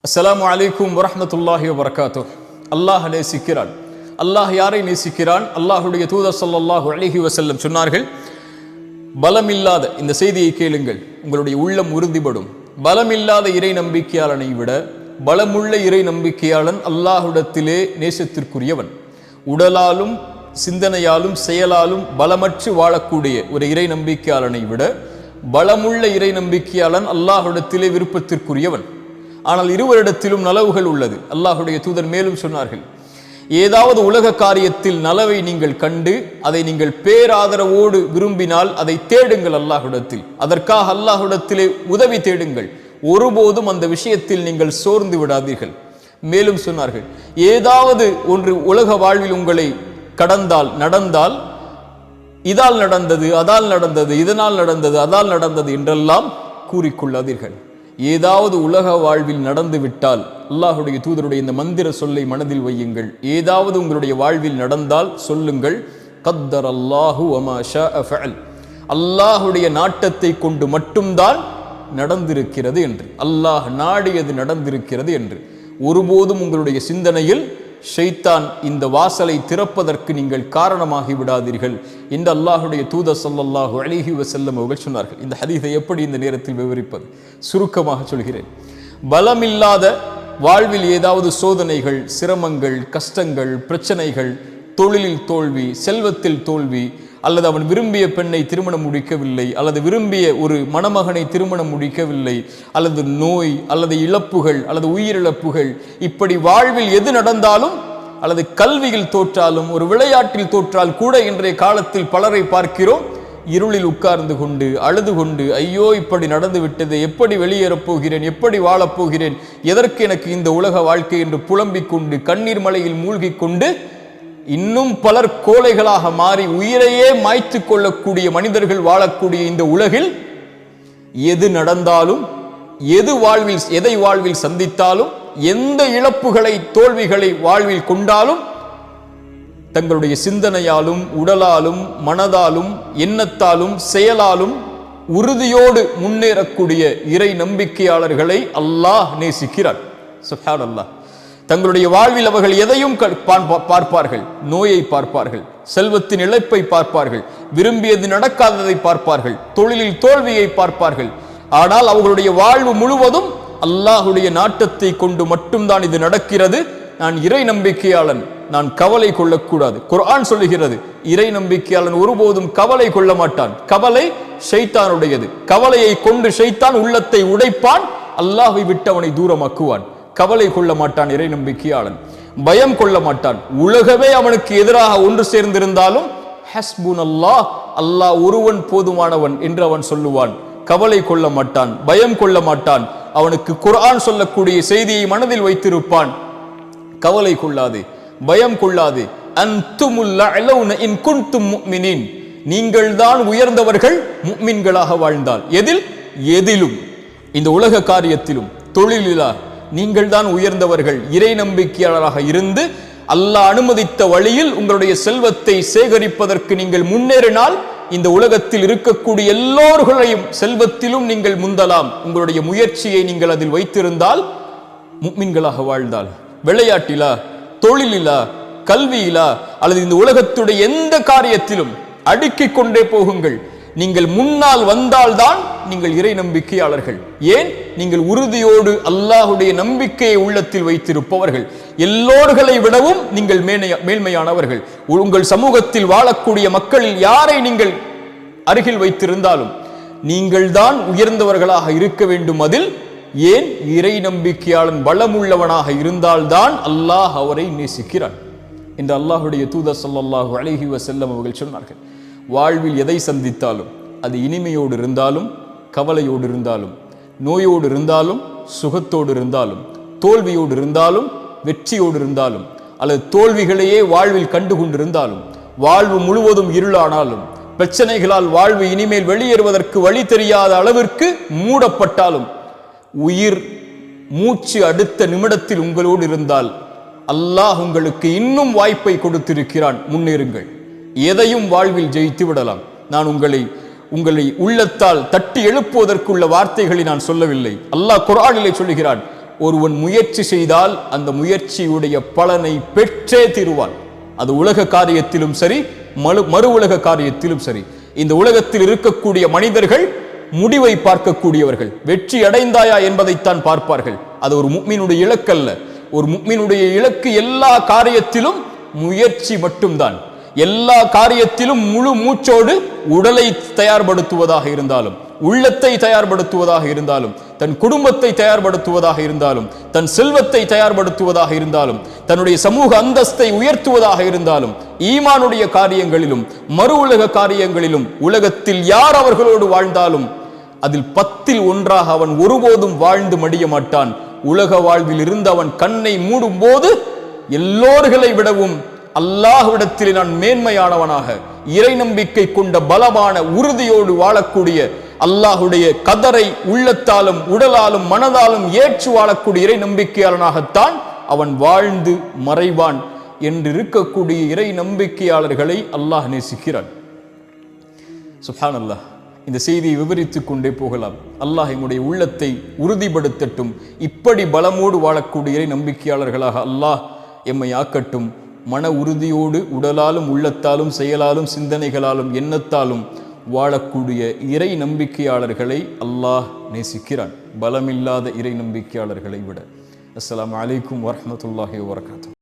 அஸ்ஸலாமு அலைக்கும் வரஹ்மத்துல்லாஹி வபரகாத்துஹ். அல்லாஹ் நேசிக்கிறான். அல்லாஹ் யாரை நேசிக்கிறான்? அல்லாஹுடைய தூதர் ஸல்லல்லாஹு அலைஹி வஸல்லம் சொன்னார்கள், பலமில்லாத, இந்த செய்தியை கேளுங்கள், உங்களுடைய உள்ளம் உறுதிப்படும். பலமில்லாத இறை நம்பிக்கையாளனை விட பலமுள்ள இறை நம்பிக்கையாளன் அல்லாஹ்விடத்திலே நேசத்திற்குரியவன். உடலாலும் சிந்தனையாலும் செயலாலும் பலமற்று வாழக்கூடிய ஒரு இறை நம்பிக்கையாளனை விட பலமுள்ள இறை நம்பிக்கையாளன் அல்லாஹ்விடத்திலே விருப்பத்திற்குரியவன். ஆனால் இருவரிடத்திலும் நலவுகள் உள்ளது. அல்லாஹுடைய தூதர் மேலும் சொன்னார்கள், ஏதாவது உலக காரியத்தில் நலவை நீங்கள் கண்டு அதை நீங்கள் பேராதரவோடு விரும்பினால் அதை தேடுங்கள் அல்லாஹ்விடத்தில், அதற்காக அல்லாஹ்விடத்திலே உதவி தேடுங்கள். ஒருபோதும் அந்த விஷயத்தில் நீங்கள் சோர்ந்து விடாதீர்கள். மேலும் சொன்னார்கள், ஏதாவது ஒன்று உலக வாழ்வில் உங்களை கடந்தால் நடந்தால், இதால் நடந்தது, அதால் நடந்தது, இதனால் நடந்தது, அதால் நடந்தது என்றெல்லாம் கூறிக்கொள்ளாதீர்கள். ஏதாவது உலக வாழ்வில் நடந்து விட்டால் அல்லாஹுடைய தூதருடைய இந்த மந்திர சொல்லை மனதில் வையுங்கள். ஏதாவது உங்களுடைய வாழ்வில் நடந்தால் சொல்லுங்கள், கத்தர் அல்லாஹு வமா ஷாஅ ஃபஅல், அல்லாஹுடைய நாட்டத்தை கொண்டு மட்டும்தான் நடந்திருக்கிறது என்று, அல்லாஹ் நாடியது நடந்திருக்கிறது என்று. ஒருபோதும் உங்களுடைய சிந்தனையில் ஷைத்தான் இந்த வாசலை திறப்பதற்கு நீங்கள் காரணமாகி விடாதீர்கள் என்று அல்லாஹுடைய தூதர் ஸல்லல்லாஹு அலைஹி வஸல்லம் அவர்கள் சொன்னார்கள். இந்த ஹதீஸை எப்படி இந்த நேரத்தில் விவரிப்பது? சுருக்கமாக சொல்கிறேன். பலமில்லாத வாழ்வில் ஏதாவது சோதனைகள், சிரமங்கள், கஷ்டங்கள், பிரச்சனைகள், தொழிலில் தோல்வி, செல்வத்தில் தோல்வி, அல்லது அவன் விரும்பிய பெண்ணை திருமணம் முடிக்கவில்லை, அல்லது விரும்பிய ஒரு மணமகனை திருமணம் முடிக்கவில்லை, அல்லது நோய், அல்லது இழப்புகள், அல்லது உயிரிழப்புகள், இப்படி வாழ்வில் எது நடந்தாலும், அல்லது கல்வியில் தோற்றாலும், ஒரு விளையாட்டில் தோற்றால் கூட இன்றைய காலத்தில் பலரை பார்க்கிறோம், இருளில் உட்கார்ந்து கொண்டு அழுது கொண்டு, ஐயோ இப்படி நடந்து விட்டது, எப்படி வெளியேறப் போகிறேன், எப்படி வாழப்போகிறேன், எதற்கு எனக்கு இந்த உலக வாழ்க்கை என்று புலம்பிக் கொண்டு கண்ணீர் மலையில் மூழ்கி கொண்டு இன்னும் பலர் கோழைகளாக மாறி உயிரையே மாய்த்து கொள்ளக்கூடிய மனிதர்கள் வாழக்கூடிய இந்த உலகில் எது நடந்தாலும், எதை வாழ்வில் சந்தித்தாலும், எந்த இழப்புகளை, தோல்விகளை வாழ்வில் கொண்டாலும், தங்களுடைய சிந்தனையாலும், உடலாலும், மனதாலும், எண்ணத்தாலும், செயலாலும் உறுதியோடு முன்னேறக்கூடிய இறை நம்பிக்கையாளர்களை அல்லாஹ் நேசிக்கிறார். சுப்ஹானல்லாஹ். தங்களுடைய வாழ்வில் அவர்கள் எதையும் பார்ப்பார்கள். நோயை பார்ப்பார்கள், செல்வத்தின் இழப்பை பார்ப்பார்கள், விரும்பியது நடக்காததை பார்ப்பார்கள், தொழிலில் தோல்வியை பார்ப்பார்கள். ஆனால் அவர்களுடைய வாழ்வு முழுவதும் அல்லாஹுடைய நாட்டத்தை கொண்டு மட்டும்தான் இது நடக்கிறது. நான் இறை நம்பிக்கையாளன், நான் கவலை கொள்ளக்கூடாது. குர்ஆன் சொல்லுகிறது, இறை நம்பிக்கையாளன் ஒருபோதும் கவலை கொள்ள மாட்டான். கவலை ஷைத்தானுடையது. கவலையை கொண்டு ஷைத்தான் உள்ளத்தை உடைப்பான், அல்லாஹ்வை விட்டு அவனை தூரமாக்குவான். கவலை கொள்ள மாட்டான் இறை நம்பிக்கையாளன். பயம் கொள்ள மாட்டான். உலகமே அவனுக்கு எதிராக ஒன்று சேர்ந்திருந்தாலும் ஹஸ்புனல்லாஹ், அல்லாஹ் ஒருவன் போதுமானவன் என்று அவன் சொல்லுவான். கவலை கொள்ள மாட்டான், பயம் கொள்ள மாட்டான். அவனுக்கு குர்ஆன் சொல்லக்கூடிய செய்தியை மனதில் வைத்திருப்பான். கவலை கொள்ளாதே, பயம் கொள்ளாதே. அன்துமுல் அலௌன இன் குன்தும் முஃமினீன், நீங்கள் தான் உயர்ந்தவர்கள் முஃமின்களாக வாழ்ந்தால். எதிலும், இந்த உலக காரியத்திலும், தொழிலிலா நீங்கள் தான் உயர்ந்தவர்கள். இறை நம்பிக்கையாளராக இருந்து அல்லாஹ் அனுமதித்த வழியில் உங்களுடைய செல்வத்தை சேகரிப்பதற்கு நீங்கள் முன்னேறினால், இந்த உலகத்தில் இருக்கக்கூடிய எல்லோர்களையும் செல்வத்திலும் நீங்கள் முந்தலாம். உங்களுடைய முயற்சியை நீங்கள் அதில் வைத்திருந்தால், முஃமின்களாக வாழ்ந்தால். விளையாட்டிலா, தொழிலிலா, கல்வியிலா, அல்லது இந்த உலகத்துடைய எந்த காரியத்திலும் அடுக்கிக் கொண்டே போகுங்கள். நீங்கள் முன்னால் வந்தால்தான் நீங்கள் இறை நம்பிக்கையாளர்கள். ஏன்? நீங்கள் உறுதியோடு அல்லாஹுடைய நம்பிக்கையை உள்ளத்தில் வைத்திருப்பவர்கள். எல்லோர்களை விடவும் நீங்கள் மேன்மையானவர்கள். உங்கள் சமூகத்தில் வாழக்கூடிய மக்களில் யாரை நீங்கள் அருகில் வைத்திருந்தாலும் நீங்கள் தான் உயர்ந்தவர்களாக இருக்க வேண்டும். அதில் ஏன்? இறை நம்பிக்கையாளன் பலமுள்ளவனாக இருந்தால்தான் அல்லாஹ் அவரை நேசிக்கிறான் என்று அல்லாஹுடைய தூதர் ஸல்லல்லாஹு அலைஹி வஸல்லம் அவர்கள் சொன்னார்கள். வாழ்வில் எதை சந்தித்தாலும், அது இனிமையோடு இருந்தாலும், கவலையோடு இருந்தாலும், நோயோடு இருந்தாலும், சுகத்தோடு இருந்தாலும், தோல்வியோடு இருந்தாலும், வெற்றியோடு இருந்தாலும், அல்லது தோல்விகளையே வாழ்வில் கண்டு கொண்டிருந்தாலும், வாழ்வு முழுவதும் இருளானாலும், பிரச்சனைகளால் வாழ்வு இனிமேல் வெளியேறுவதற்கு வழி தெரியாத அளவிற்கு மூடப்பட்டாலும், உயிர் மூச்சு அடுத்த நிமிடத்தில் உங்களோடு இருந்தால் அல்லாஹ் உங்களுக்கு இன்னும் வாய்ப்பை கொடுத்திருக்கிறான். முன்னேறுங்கள். எதையும் வாழ்வில் ஜெயித்து விடலாம். நான் உங்களை உள்ளத்தால் தட்டி எழுப்புவதற்குள்ள வார்த்தைகளை நான் சொல்லவில்லை. அல்லாஹ் குர்ஆனிலே சொல்லுகிறான், ஒருவன் முயற்சி செய்தால் அந்த முயற்சியுடைய பலனை பெற்றே தீருவான். அது உலக காரியத்திலும் சரி, மறு உலக காரியத்திலும் சரி. இந்த உலகத்தில் இருக்கக்கூடிய மனிதர்கள் முடிவை பார்க்கக்கூடியவர்கள். வெற்றி அடைந்தாயா என்பதைத்தான் பார்ப்பார்கள். அது ஒரு முஃமினுடைய இலக்கல்ல. ஒரு முஃமினுடைய இலக்கு எல்லா காரியத்திலும் முயற்சி மட்டும்தான். எல்லா காரியத்திலும் முழு மூச்சோடு உடலை தயார்படுத்துவதாக இருந்தாலும், உள்ளத்தை தயார்படுத்துவதாக இருந்தாலும், தன் குடும்பத்தை தயார்படுத்துவதாக இருந்தாலும், தன் செல்வத்தை தயார்படுத்துவதாக இருந்தாலும், தன்னுடைய சமூக அந்தஸ்தை உயர்த்துவதாக இருந்தாலும், ஈமானுடைய காரியங்களிலும் மறு உலக காரியங்களிலும் உலகத்தில் யார் அவர்களோடு வாழ்ந்தாலும் அதில் 10ல் 1 அவன் ஒருபோதும் வாழ்ந்து மடிய மாட்டான். உலக வாழ்வில் இருந்து அவன் கண்ணை மூடும் போது எல்லோர்களை விடவும் அல்லாஹ்விடத்தில் நான் மேன்மையானவனாக, இறை நம்பிக்கை கொண்ட பலமான உறுதியோடு வாழக்கூடிய, அல்லாஹுடைய கதரை உள்ளத்தாலும் உடலாலும் மனதாலும் ஏற்று வாழக்கூடிய இறை நம்பிக்கையாளனாகத்தான் அவன் வாழ்ந்து மறைவான் என்று இருக்கக்கூடிய இறை நம்பிக்கையாளர்களை அல்லாஹ் நேசிக்கிறான். சுப்ஹானல்லாஹ். இந்த செய்தியை விவரித்துக் கொண்டே போகலாம். அல்லாஹ் எம்முடைய உள்ளத்தை உறுதிப்படுத்தட்டும். இப்படி பலமோடு வாழக்கூடிய இறை நம்பிக்கையாளர்களாக அல்லாஹ் எம்மை ஆக்கட்டும். மன உறுதியோடு உடலாலும் உள்ளத்தாலும் செயலாலும் சிந்தனைகளாலும் எண்ணத்தாலும் வாழக்கூடிய இறை நம்பிக்கையாளர்களை அல்லாஹ் நேசிக்கிறான், பலமில்லாத இறை நம்பிக்கையாளர்களை விட. அஸ்ஸலாமு அலைக்கும் வரஹ்மத்துல்லாஹி வபரகாத்துஹு.